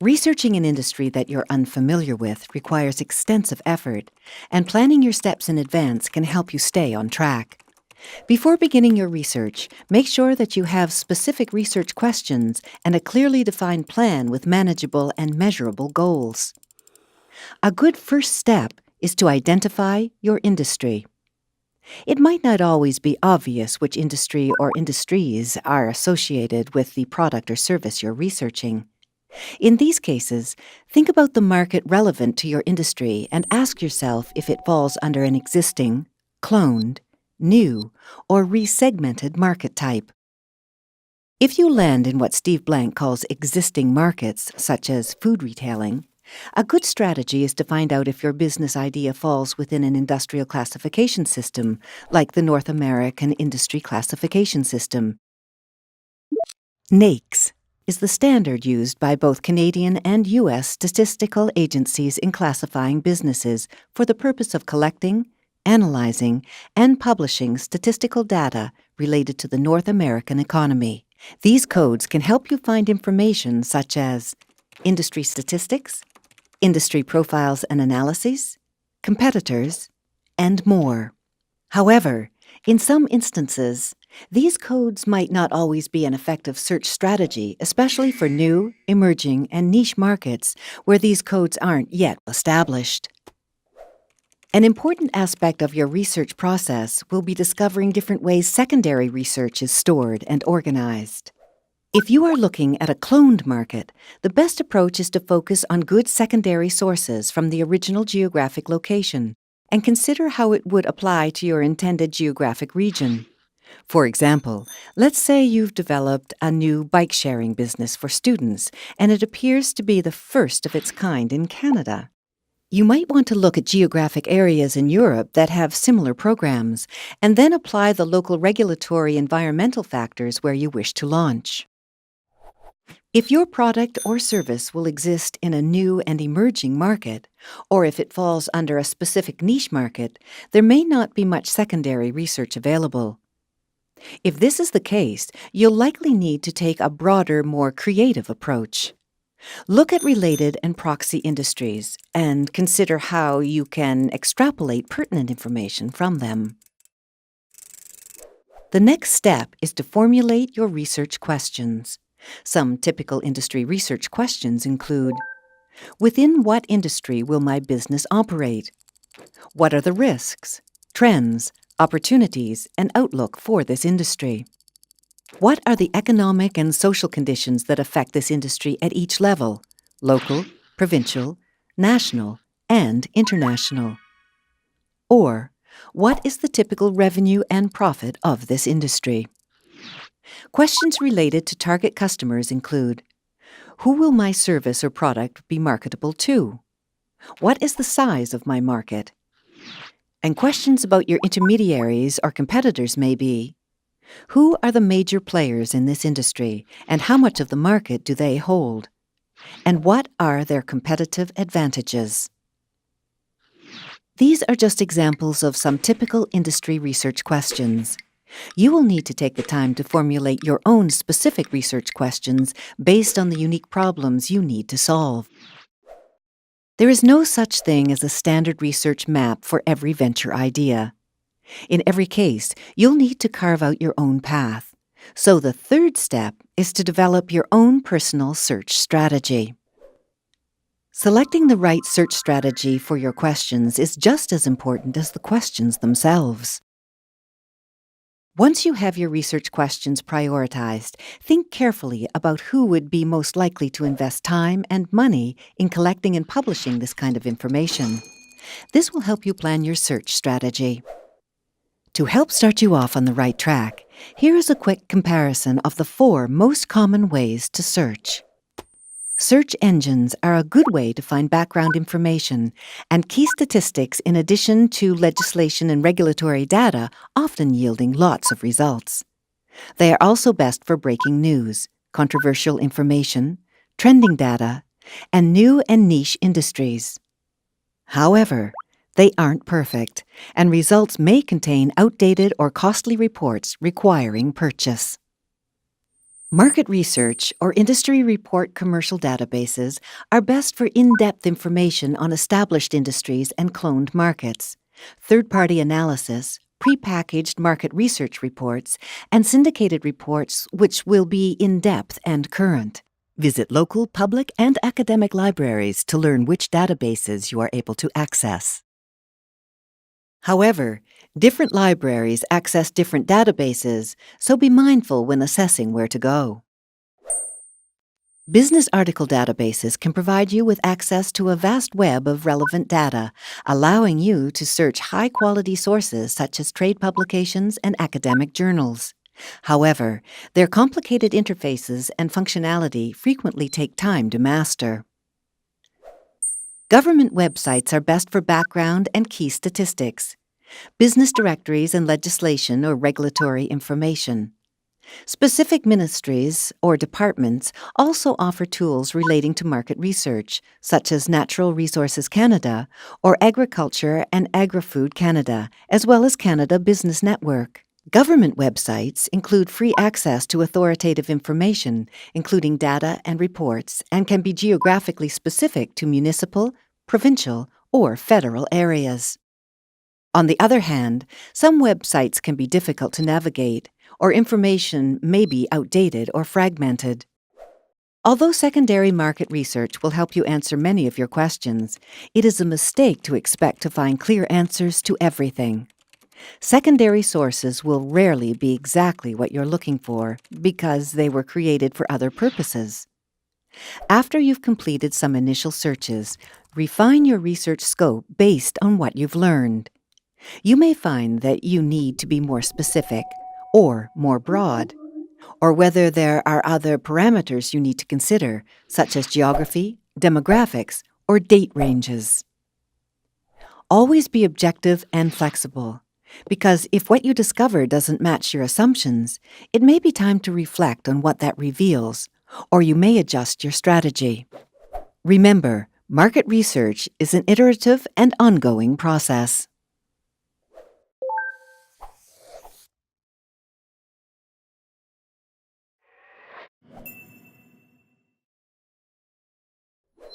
Researching an industry that you're unfamiliar with requires extensive effort, and planning your steps in advance can help you stay on track. Before beginning your research, make sure that you have specific research questions and a clearly defined plan with manageable and measurable goals. A good first step is to identify your industry. It might not always be obvious which industry or industries are associated with the product or service you're researching. In these cases, think about the market relevant to your industry and ask yourself if it falls under an existing, cloned, new, or resegmented market type. If you land in what Steve Blank calls existing markets, such as food retailing, a good strategy is to find out if your business idea falls within an industrial classification system, like the North American Industry Classification System. NAICS is the standard used by both Canadian and U.S. statistical agencies in classifying businesses for the purpose of collecting, analyzing, and publishing statistical data related to the North American economy. These codes can help you find information such as industry statistics, industry profiles and analyses, competitors, and more. However, in some instances, these codes might not always be an effective search strategy, especially for new, emerging, and niche markets where these codes aren't yet established. An important aspect of your research process will be discovering different ways secondary research is stored and organized. If you are looking at a cloned market, the best approach is to focus on good secondary sources from the original geographic location and consider how it would apply to your intended geographic region. For example, let's say you've developed a new bike-sharing business for students, and it appears to be the first of its kind in Canada. You might want to look at geographic areas in Europe that have similar programs, and then apply the local regulatory environmental factors where you wish to launch. If your product or service will exist in a new and emerging market, or if it falls under a specific niche market, there may not be much secondary research available. If this is the case, you'll likely need to take a broader, more creative approach. Look at related and proxy industries and consider how you can extrapolate pertinent information from them. The next step is to formulate your research questions. Some typical industry research questions include: within what industry will my business operate? What are the risks, trends, opportunities, and outlook for this industry? What are the economic and social conditions that affect this industry at each level: local, provincial, national, and international? Or, what is the typical revenue and profit of this industry? Questions related to target customers include: who will my service or product be marketable to? What is the size of my market? And questions about your intermediaries or competitors may be: who are the major players in this industry, and how much of the market do they hold? And what are their competitive advantages? These are just examples of some typical industry research questions. You will need to take the time to formulate your own specific research questions based on the unique problems you need to solve. There is no such thing as a standard research map for every venture idea. In every case, you'll need to carve out your own path. So the third step is to develop your own personal search strategy. Selecting the right search strategy for your questions is just as important as the questions themselves. Once you have your research questions prioritized, think carefully about who would be most likely to invest time and money in collecting and publishing this kind of information. This will help you plan your search strategy. To help start you off on the right track, here is a quick comparison of the 4 most common ways to search. Search engines are a good way to find background information and key statistics in addition to legislation and regulatory data, often yielding lots of results. They are also best for breaking news, controversial information, trending data, and new and niche industries. However, they aren't perfect, and results may contain outdated or costly reports requiring purchase. Market research or industry report commercial databases are best for in-depth information on established industries and cloned markets. Third-party analysis, prepackaged market research reports, and syndicated reports which will be in-depth and current. Visit local public and academic libraries to learn which databases you are able to access. However, different libraries access different databases, so be mindful when assessing where to go. Business article databases can provide you with access to a vast web of relevant data, allowing you to search high-quality sources such as trade publications and academic journals. However, their complicated interfaces and functionality frequently take time to master. Government websites are best for background and key statistics, business directories and legislation or regulatory information. Specific ministries or departments also offer tools relating to market research, such as Natural Resources Canada or Agriculture and Agri-Food Canada, as well as Canada Business Network. Government websites include free access to authoritative information, including data and reports, and can be geographically specific to municipal, provincial, or federal areas. On the other hand, some websites can be difficult to navigate, or information may be outdated or fragmented. Although secondary market research will help you answer many of your questions, it is a mistake to expect to find clear answers to everything. Secondary sources will rarely be exactly what you're looking for because they were created for other purposes. After you've completed some initial searches, refine your research scope based on what you've learned. You may find that you need to be more specific or more broad, or whether there are other parameters you need to consider, such as geography, demographics, or date ranges. Always be objective and flexible, because if what you discover doesn't match your assumptions, it may be time to reflect on what that reveals, or you may adjust your strategy. Remember, market research is an iterative and ongoing process.